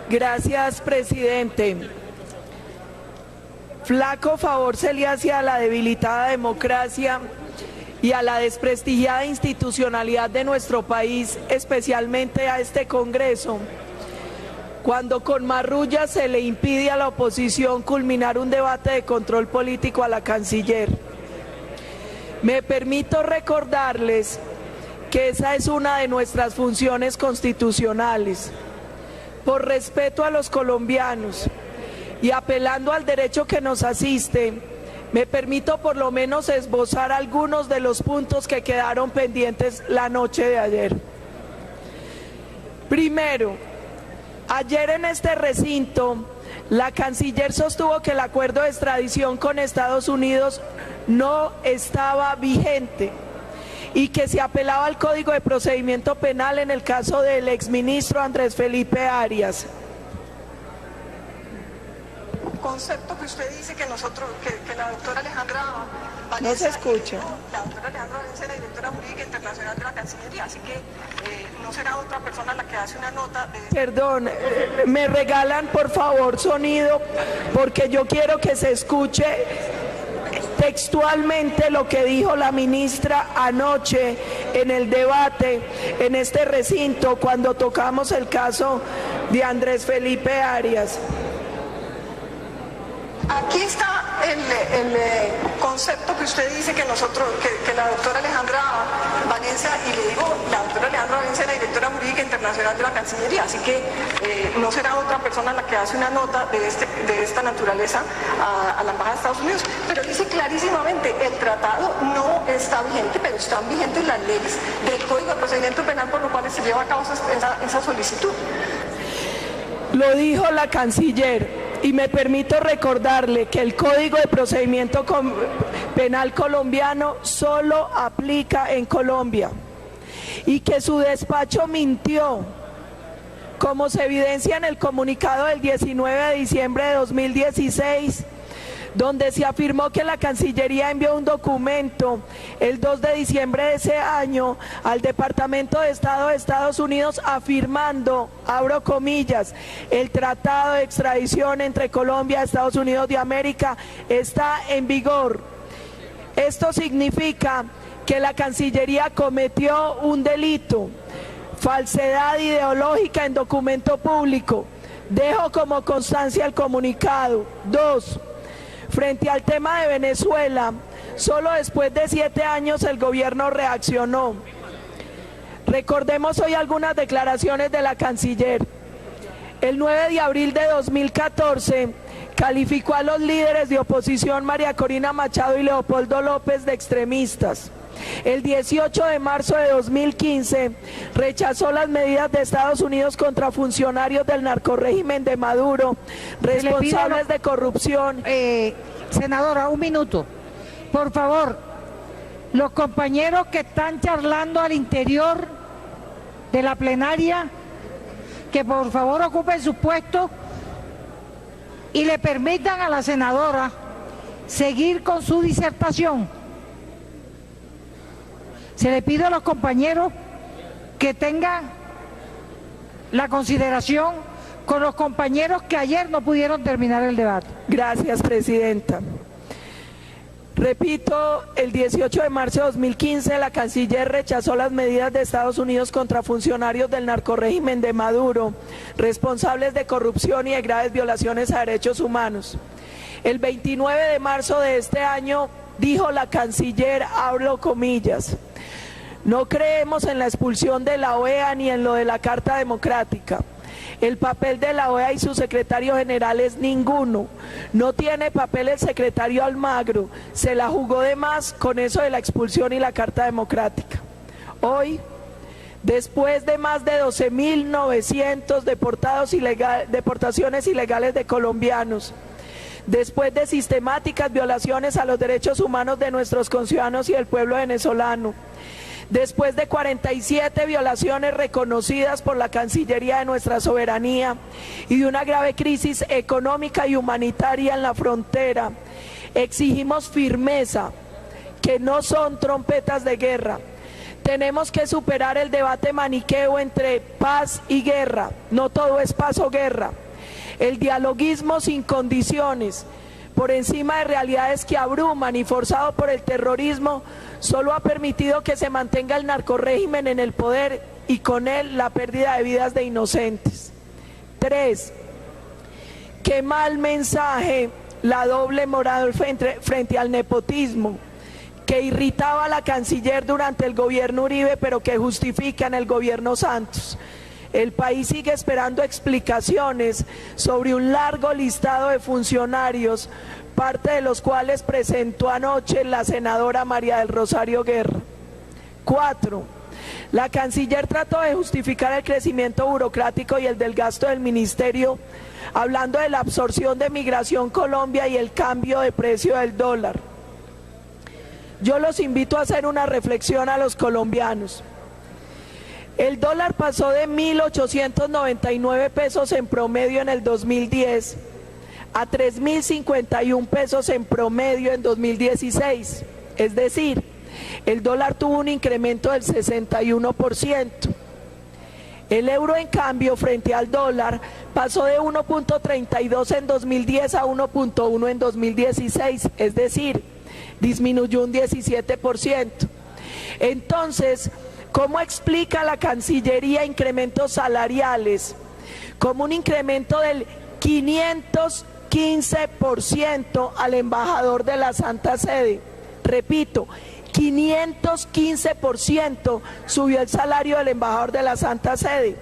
Gracias, presidente. Flaco favor se le hace a la debilitada democracia y a la desprestigiada institucionalidad de nuestro país, especialmente a este Congreso, cuando con marrulla se le impide a la oposición culminar un debate de control político a la canciller. Me permito recordarles que esa es una de nuestras funciones constitucionales. Por respeto a los colombianos y apelando al derecho que nos asiste, me permito por lo menos esbozar algunos de los puntos que quedaron pendientes la noche de ayer. Primero, ayer en este recinto, la canciller sostuvo que el acuerdo de extradición con Estados Unidos no estaba vigente y que se apelaba al Código de Procedimiento Penal en el caso del exministro Andrés Felipe Arias. Concepto que usted dice que nosotros, que la doctora Alejandra Valencia, no se escucha. La doctora Alejandra Valencia es la directora jurídica internacional de la Cancillería, así que no será otra persona la que hace una nota de... Perdón, me regalan por favor sonido, porque yo quiero que se escuche textualmente lo que dijo la ministra anoche en el debate en este recinto cuando tocamos el caso de Andrés Felipe Arias. Aquí está el concepto que usted dice que nosotros, que la doctora Alejandra Valencia, y le digo, la doctora Alejandra Valencia es la directora jurídica internacional de la Cancillería, así que no será otra persona la que hace una nota de esta naturaleza a la Embajada de Estados Unidos, pero dice clarísimamente, el tratado no está vigente, pero están vigentes las leyes del Código de Procedimiento Penal por lo cual se lleva a cabo esa solicitud. Lo dijo la canciller. Y me permito recordarle que el Código de Procedimiento Penal colombiano solo aplica en Colombia y que su despacho mintió, como se evidencia en el comunicado del 19 de diciembre de 2016, donde se afirmó que la Cancillería envió un documento el 2 de diciembre de ese año al Departamento de Estado de Estados Unidos afirmando, abro comillas, el tratado de extradición entre Colombia y Estados Unidos de América está en vigor. Esto significa que la Cancillería cometió un delito, falsedad ideológica en documento público. Dejo como constancia el comunicado. 2. Frente al tema de Venezuela, solo después de 7 años el gobierno reaccionó. Recordemos hoy algunas declaraciones de la canciller. El 9 de abril de 2014 calificó a los líderes de oposición María Corina Machado y Leopoldo López de extremistas. El 18 de marzo de 2015 rechazó las medidas de Estados Unidos contra funcionarios del narcorrégimen de Maduro, responsables de corrupción. Senadora, un minuto. Por favor, los compañeros que están charlando al interior de la plenaria, que por favor ocupen sus puestos y le permitan a la senadora seguir con su disertación. Se le pide a los compañeros que tengan la consideración con los compañeros que ayer no pudieron terminar el debate. Gracias, presidenta. Repito, el 18 de marzo de 2015 la canciller rechazó las medidas de Estados Unidos contra funcionarios del narcorrégimen de Maduro, responsables de corrupción y de graves violaciones a derechos humanos. El 29 de marzo de este año dijo la canciller, abro comillas, no creemos en la expulsión de la OEA ni en lo de la Carta Democrática. El papel de la OEA y su secretario general es ninguno. No tiene papel el secretario Almagro. Se la jugó de más con eso de la expulsión y la Carta Democrática. Hoy, después de más de 12.900 deportaciones ilegales de colombianos, después de sistemáticas violaciones a los derechos humanos de nuestros conciudadanos y del pueblo venezolano, después de 47 violaciones reconocidas por la Cancillería de nuestra soberanía y de una grave crisis económica y humanitaria en la frontera, exigimos firmeza, que no son trompetas de guerra. Tenemos que superar el debate maniqueo entre paz y guerra. No todo es paz o guerra. El dialoguismo sin condiciones, por encima de realidades que abruman y forzado por el terrorismo, solo ha permitido que se mantenga el narcorrégimen en el poder y con él la pérdida de vidas de inocentes. 3. Qué mal mensaje la doble moral frente al nepotismo, que irritaba a la canciller durante el gobierno Uribe, pero que justifica en el gobierno Santos. El país sigue esperando explicaciones sobre un largo listado de funcionarios, parte de los cuales presentó anoche la senadora María del Rosario Guerra. 4. La canciller trató de justificar el crecimiento burocrático y el del gasto del ministerio, hablando de la absorción de Migración Colombia y el cambio de precio del dólar. Yo los invito a hacer una reflexión a los colombianos. El dólar pasó de 1.899 pesos en promedio en el 2010 a 3.051 pesos en promedio en 2016. Es decir, el dólar tuvo un incremento del 61%. El euro, en cambio, frente al dólar, pasó de 1.32 en 2010 a 1.1 en 2016, es decir, disminuyó un 17%. Entonces, ¿cómo explica la Cancillería incrementos salariales como un incremento del 515% al embajador de la Santa Sede? Repito, 515% subió el salario del embajador de la Santa Sede.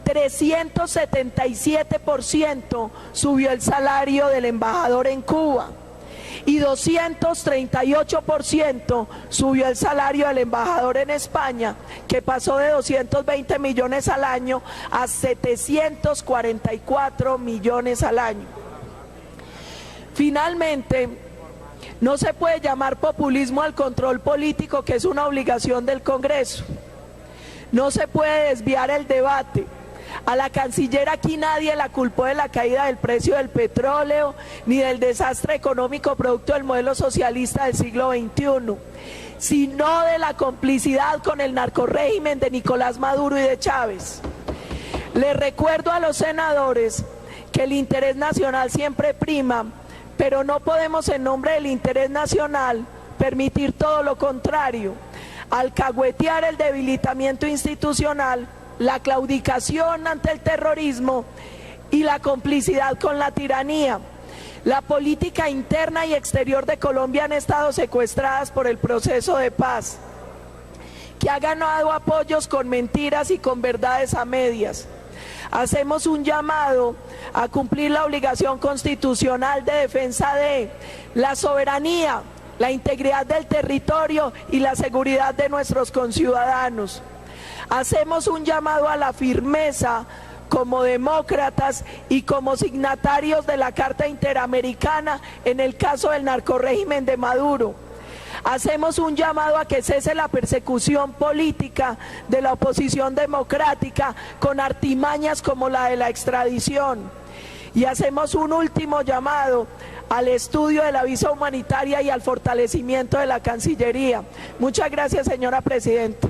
377% subió el salario del embajador en Cuba. Y 238% subió el salario del embajador en España, que pasó de 220 millones al año a 744 millones al año. Finalmente, no se puede llamar populismo al control político, que es una obligación del Congreso. No se puede desviar el debate. A la canciller aquí nadie la culpó de la caída del precio del petróleo, ni del desastre económico producto del modelo socialista del siglo XXI, sino de la complicidad con el narcorrégimen de Nicolás Maduro y de Chávez. Les recuerdo a los senadores que el interés nacional siempre prima, pero no podemos, en nombre del interés nacional, permitir todo lo contrario: alcahuetear el debilitamiento institucional, la claudicación ante el terrorismo y la complicidad con la tiranía. La política interna y exterior de Colombia han estado secuestradas por el proceso de paz, que ha ganado apoyos con mentiras y con verdades a medias. Hacemos un llamado a cumplir la obligación constitucional de defensa de la soberanía, la integridad del territorio y la seguridad de nuestros conciudadanos. Hacemos un llamado a la firmeza como demócratas y como signatarios de la Carta Interamericana en el caso del narcorrégimen de Maduro. Hacemos un llamado a que cese la persecución política de la oposición democrática con artimañas como la de la extradición. Y hacemos un último llamado al estudio de la visa humanitaria y al fortalecimiento de la Cancillería. Muchas gracias, señora presidenta.